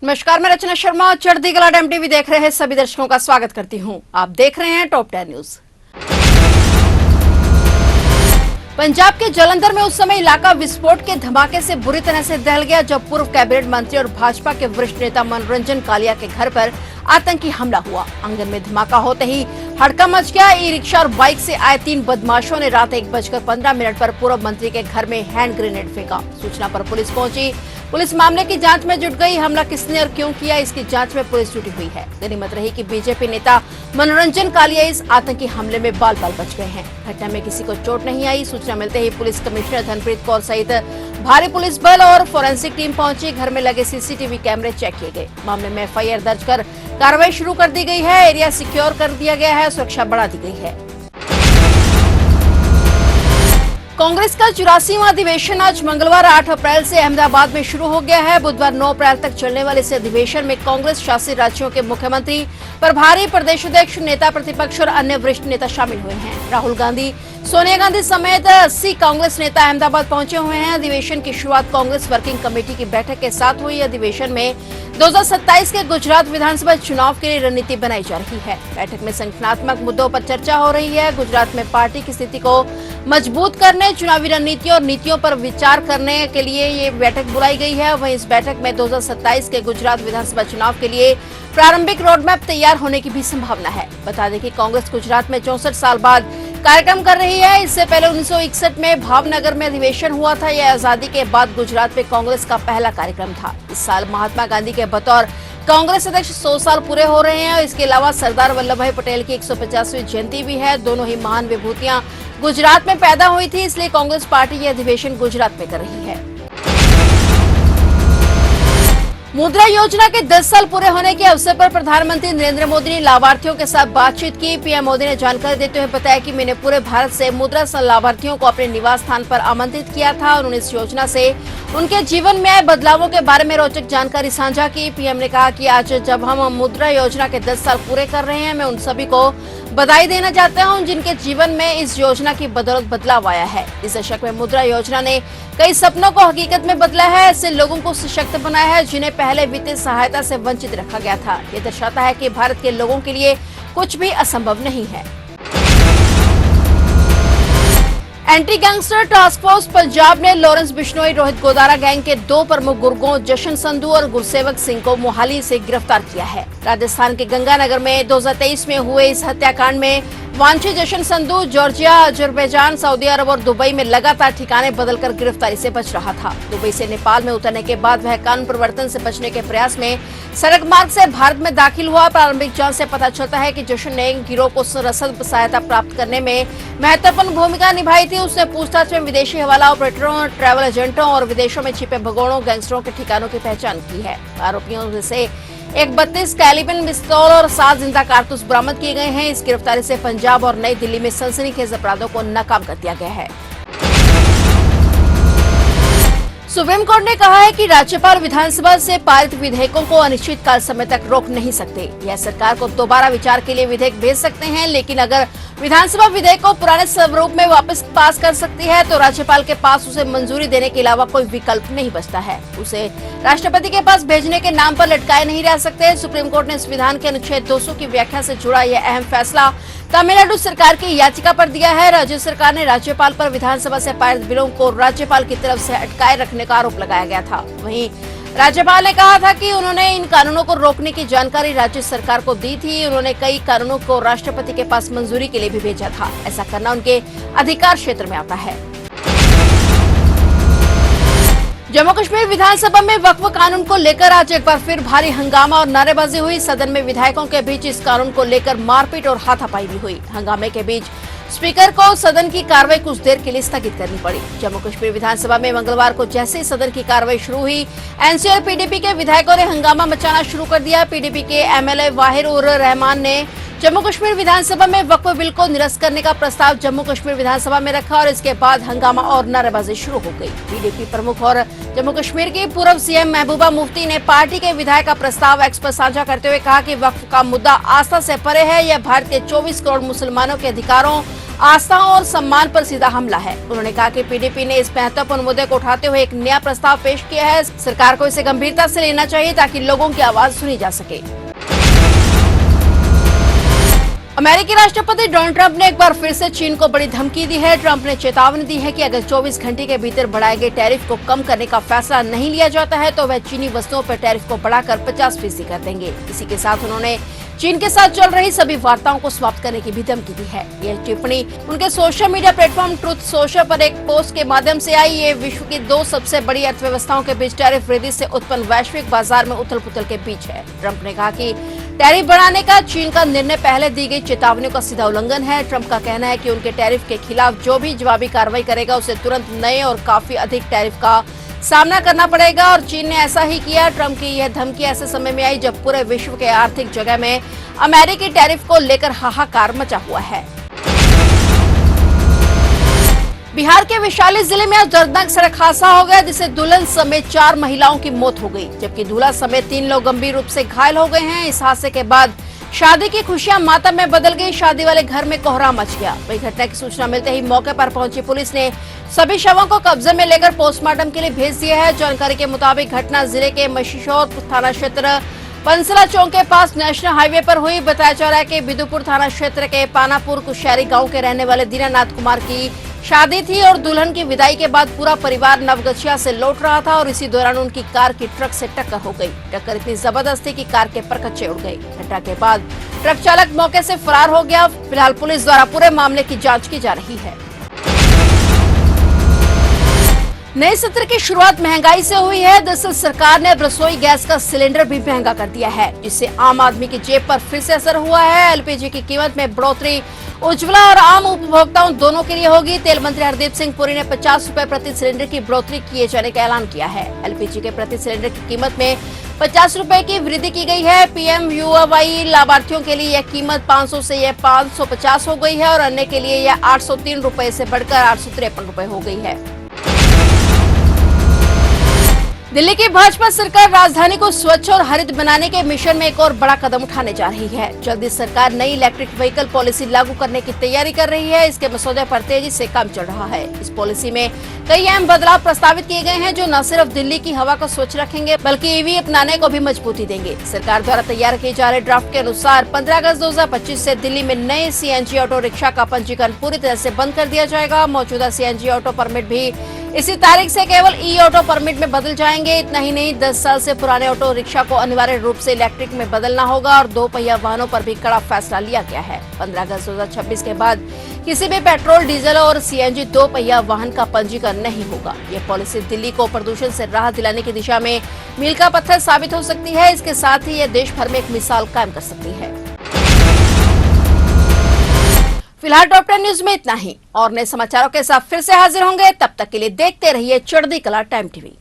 नमस्कार, मैं रचना शर्मा। चढ़ती कला डैम टीवी देख रहे हैं सभी दर्शकों का स्वागत करती हूं। आप देख रहे हैं टॉप 10 न्यूज। पंजाब के जालंधर में उस समय इलाका विस्फोट के धमाके से बुरी तरह से दहल गया जब पूर्व कैबिनेट मंत्री और भाजपा के वरिष्ठ नेता मनोरंजन कालिया के घर पर आतंकी हमला हुआ। आंगन में धमाका होते ही हड़कंप मच गया। ई रिक्शा और बाइक से आए 3 बदमाशों ने रात 1:15 पर पूर्व मंत्री के घर में हैंड ग्रेनेड फेंका। सूचना पर पुलिस पहुंची। पुलिस मामले की जांच में जुट गई। हमला किसने और क्यों किया, इसकी जांच में पुलिस जुटी हुई है। गनीमत रही कि बीजेपी नेता मनोरंजन कालिया इस आतंकी हमले में बाल बाल बच गए हैं। घटना में किसी को चोट नहीं आई। सूचना मिलते ही पुलिस कमिश्नर धनप्रीत कौर सहित भारी पुलिस बल और फोरेंसिक टीम पहुंची। घर में लगे सीसीटीवी कैमरे चेक किए गए। मामले में एफआईआर दर्ज कर कार्रवाई शुरू कर दी गई है। एरिया सिक्योर कर दिया गया है, सुरक्षा बढ़ा दी गई है। कांग्रेस का 84वां अधिवेशन आज मंगलवार 8 अप्रैल से अहमदाबाद में शुरू हो गया है। बुधवार 9 अप्रैल तक चलने वाले इस अधिवेशन में कांग्रेस शासित राज्यों के मुख्यमंत्री, प्रभारी, प्रदेश अध्यक्ष, नेता प्रतिपक्ष और अन्य वरिष्ठ नेता शामिल हुए हैं। राहुल गांधी, सोनिया गांधी समेत 80 कांग्रेस नेता अहमदाबाद पहुंचे हुए हैं। अधिवेशन की शुरुआत कांग्रेस वर्किंग कमेटी की बैठक के साथ हुई। अधिवेशन में 2027 के गुजरात विधानसभा चुनाव के लिए रणनीति बनाई जा रही है। बैठक में संगठनात्मक मुद्दों पर चर्चा हो रही है। गुजरात में पार्टी की स्थिति को मजबूत करने, चुनावी रणनीतियों और नीतियों पर विचार करने के लिए ये बैठक बुलाई गई है। वहीं इस बैठक में 2027 के गुजरात विधानसभा चुनाव के लिए प्रारंभिक रोड मैप तैयार होने की भी संभावना है। बता दें कि कांग्रेस गुजरात में 64 साल बाद कार्यक्रम कर रही है। इससे पहले 1961 में भावनगर में अधिवेशन हुआ था। यह आजादी के बाद गुजरात में कांग्रेस का पहला कार्यक्रम था। इस साल महात्मा गांधी के बतौर कांग्रेस अध्यक्ष 100 साल पूरे हो रहे हैं। इसके अलावा सरदार वल्लभ भाई पटेल की 150वीं जयंती भी है। दोनों ही महान विभूतियां गुजरात में पैदा हुई थी, इसलिए कांग्रेस पार्टी ये अधिवेशन गुजरात में कर रही है। मुद्रा योजना के 10 साल पूरे होने के अवसर पर प्रधानमंत्री नरेंद्र मोदी ने लाभार्थियों के साथ बातचीत की। पीएम मोदी ने जानकारी देते हुए बताया कि मैंने पूरे भारत से मुद्रा लाभार्थियों को अपने निवास स्थान पर आमंत्रित किया था। उन्होंने इस योजना से उनके जीवन में आए बदलावों के बारे में रोचक जानकारी साझा की। पीएम ने कहा कि आज जब हम मुद्रा योजना के 10 साल पूरे कर रहे हैं, मैं उन सभी को बधाई देना चाहता हूं जिनके जीवन में इस योजना की बदौलत बदलाव आया है। इस दशक में मुद्रा योजना ने कई सपनों को हकीकत में बदला है। ऐसे लोगों को सशक्त बनाया है जिन्हें पहले वित्तीय सहायता से वंचित रखा गया था। ये दर्शाता है कि भारत के लोगों के लिए कुछ भी असंभव नहीं है। Anti gangster task force Punjab ने लॉरेंस बिश्नोई, रोहित गोदारा गैंग के 2 प्रमुख गुर्गों जशन संधू और गुरसेवक सिंह को मोहाली से गिरफ्तार किया है। राजस्थान के गंगानगर में 2023 में हुए इस हत्याकांड में वांछित जशन संधू जॉर्जिया, अजरबैजान, सऊदी अरब और दुबई में लगातार ठिकाने बदलकर गिरफ्तारी से बच रहा था। दुबई से नेपाल में उतरने के बाद वह कानून प्रवर्तन से बचने के प्रयास में सड़क मार्ग से भारत में दाखिल हुआ। प्रारंभिक जांच से पता चलता है कि जशन ने गिरोह को रसद सहायता प्राप्त करने में महत्वपूर्ण भूमिका निभाई थी। उसने पूछताछ में विदेशी हवाला ऑपरेटरों, ट्रैवल एजेंटों और विदेशों में छिपे भगोड़ों, गैंगस्टरों के ठिकानों की पहचान की है। आरोपियों से एक 32 कैलिबन पिस्तौल और 7 जिंदा कारतूस बरामद किए गए हैं। इस गिरफ्तारी से पंजाब और नई दिल्ली में सनसनीखेज अपराधों को नाकाम कर दिया गया है। सुप्रीम कोर्ट ने कहा है कि राज्यपाल विधानसभा से पारित विधेयकों को अनिश्चितकाल समय तक रोक नहीं सकते। यह सरकार को दोबारा विचार के लिए विधेयक भेज सकते हैं, लेकिन अगर विधानसभा विधेयक को पुराने स्वरूप में वापस पास कर सकती है तो राज्यपाल के पास उसे मंजूरी देने के अलावा कोई विकल्प नहीं बचता है। उसे राष्ट्रपति के पास भेजने के नाम पर लटकाए नहीं रह सकते। सुप्रीम कोर्ट ने इस विधान के अनुच्छेद 200 की व्याख्या से जुड़ा यह अहम फैसला तमिलनाडु सरकार की याचिका पर दिया है। राज्य सरकार ने राज्यपाल पर विधानसभा से पारित बिलों को राज्यपाल की तरफ से अटकाए रखने का आरोप लगाया गया था। वहीं राज्यपाल ने कहा था कि उन्होंने इन कानूनों को रोकने की जानकारी राज्य सरकार को दी थी। उन्होंने कई कानूनों को राष्ट्रपति के पास मंजूरी के लिए भी भेजा था। ऐसा करना उनके अधिकार क्षेत्र में आता है। जम्मू कश्मीर विधानसभा में वक्फ कानून को लेकर आज एक बार फिर भारी हंगामा और नारेबाजी हुई। सदन में विधायकों के बीच इस कानून को लेकर मारपीट और हाथापाई भी हुई। हंगामे के बीच स्पीकर को सदन की कार्रवाई कुछ देर के लिए स्थगित करनी पड़ी। जम्मू कश्मीर विधानसभा में मंगलवार को जैसे ही सदन की कार्रवाई शुरू हुई, एनसी और पीडीपी के विधायकों ने हंगामा मचाना शुरू कर दिया। पीडीपी के एमएलए वाहिर उर रहमान ने जम्मू कश्मीर विधानसभा में वक्फ बिल को निरस्त करने का प्रस्ताव जम्मू कश्मीर विधानसभा में रखा और इसके बाद हंगामा और नारेबाजी शुरू हो गई। पीडीपी प्रमुख और जम्मू कश्मीर की पूर्व सीएम महबूबा मुफ्ती ने पार्टी के विधायक का प्रस्ताव एक्स पर साझा करते हुए कहा कि वक्फ का मुद्दा आस्था से परे है। यह भारत के 24 करोड़ मुसलमानों के अधिकारों, आस्था और सम्मान पर सीधा हमला है। उन्होंने कहा कि पीडीपी ने इस महत्वपूर्ण मुद्दे को उठाते हुए एक नया प्रस्ताव पेश किया है। सरकार को इसे गंभीरता से लेना चाहिए ताकि लोगों की आवाज सुनी जा सके। अमेरिकी राष्ट्रपति डोनाल्ड ट्रंप ने एक बार फिर से चीन को बड़ी धमकी दी है। ट्रंप ने चेतावनी दी है कि अगर 24 घंटे के भीतर बढ़ाए गए टैरिफ को कम करने का फैसला नहीं लिया जाता है तो वह चीनी वस्तुओं पर टैरिफ को बढ़ाकर 50% कर देंगे। इसी के साथ उन्होंने चीन के साथ चल रही सभी वार्ताओं को समाप्त करने की भी धमकी दी है। यह टिप्पणी उनके social media platform truth social पर एक पोस्ट के माध्यम से आई। ये विश्व की दो सबसे बड़ी अर्थव्यवस्थाओं के बीच टैरिफ वृद्धि से उत्पन्न वैश्विक बाजार में उथल पुथल के बीच है। ट्रंप ने कहा कि टैरिफ बढ़ाने का चीन का निर्णय पहले दी गई चेतावनियों का सीधा उल्लंघन है। ट्रंप का कहना है कि उनके टैरिफ के खिलाफ जो भी जवाबी कार्रवाई करेगा उसे तुरंत नए और काफी अधिक टैरिफ का सामना करना पड़ेगा और चीन ने ऐसा ही किया। ट्रंप की यह धमकी ऐसे समय में आई जब पूरे विश्व के आर्थिक जगह में अमेरिकी टैरिफ को लेकर हाहाकार मचा हुआ है। बिहार के वैशाली जिले में आज दर्दनाक सड़क हादसा हो गया जिससे दुल्हन समेत 4 महिलाओं की मौत हो गई जबकि दूल्हा समेत 3 लोग गंभीर रूप से घायल हो गए हैं। इस हादसे के बाद शादी की खुशियां मातम में बदल गई। शादी वाले घर में कोहराम मच गया। वही घटना की सूचना मिलते ही मौके पर पहुंची पुलिस ने सभी शवों को कब्जे में लेकर पोस्टमार्टम के लिए भेज दिया है। जानकारी के मुताबिक घटना जिले के मशीशौर थाना क्षेत्र पंसला चौक के पास नेशनल हाईवे पर हुई। बताया जा रहा है कि बिदुपुर थाना क्षेत्र के पानापुर कुशहरी गांव के रहने वाले दीनानाथ कुमार की शादी थी और दुल्हन की विदाई के बाद पूरा परिवार नवगछिया से लौट रहा था और इसी दौरान उनकी कार की ट्रक से टक्कर हो गई। टक्कर इतनी जबरदस्त थी कि कार के परखच्चे उड़ गए। घटना के बाद ट्रक चालक मौके से फरार हो गया। फिलहाल पुलिस द्वारा पूरे मामले की जांच की जा रही है। नए सत्र की शुरुआत महंगाई से हुई है। दरअसल सरकार ने अब रसोई गैस का सिलेंडर भी महंगा कर दिया है जिससे आम आदमी की जेब पर फिर से असर हुआ है। एलपीजी की कीमत में बढ़ोतरी उज्ज्वला और आम उपभोक्ताओं दोनों के लिए होगी। तेल मंत्री हरदीप सिंह पुरी ने 50 रुपए प्रति सिलेंडर की बढ़ोतरी किए जाने का ऐलान किया है। एलपीजी के प्रति सिलेंडर की कीमत में 50 रुपए की वृद्धि की गई है। पीएमयूवाई लाभार्थियों के लिए यह कीमत 500 से यह 550 हो गई है और अन्य के लिए यह 803 रुपए से बढ़कर 853 रुपए हो गई है। दिल्ली की भाजपा सरकार राजधानी को स्वच्छ और हरित बनाने के मिशन में एक और बड़ा कदम उठाने जा रही है। जल्दी सरकार नई इलेक्ट्रिक व्हीकल पॉलिसी लागू करने की तैयारी कर रही है। इसके मसौदे पर तेजी से काम चल रहा है। इस पॉलिसी में कई अहम बदलाव प्रस्तावित किए गए हैं जो न सिर्फ दिल्ली की हवा को स्वच्छ रखेंगे बल्कि ईवी अपनाने को भी मजबूती देंगे। सरकार द्वारा तैयार किए जा रहे ड्राफ्ट के अनुसार 15 अगस्त 2025 से दिल्ली में नए सीएनजी ऑटो रिक्शा का पंजीकरण पूरी तरह से बंद कर दिया जाएगा। मौजूदा सीएनजी ऑटो परमिट भी इसी तारीख से केवल ई ऑटो परमिट में बदल जाएंगे। इतना ही नहीं 10 साल से पुराने ऑटो रिक्शा को अनिवार्य रूप से इलेक्ट्रिक में बदलना होगा और 2 पहिया वाहनों पर भी कड़ा फैसला लिया गया है। 15 अगस्त 2026 के बाद किसी भी पेट्रोल डीजल और सीएनजी 2 पहिया वाहन का पंजीकरण नहीं होगा। यह पॉलिसी दिल्ली को प्रदूषण से राहत दिलाने की दिशा में मील का पत्थर साबित हो सकती है। इसके साथ ही यह देश भर में एक मिसाल कायम कर सकती है। फिलहाल टॉप 10 न्यूज में इतना ही और नए समाचारों के साथ फिर से हाजिर होंगे। तब तक के लिए देखते रहिए चढ़ती कला टाइम टीवी।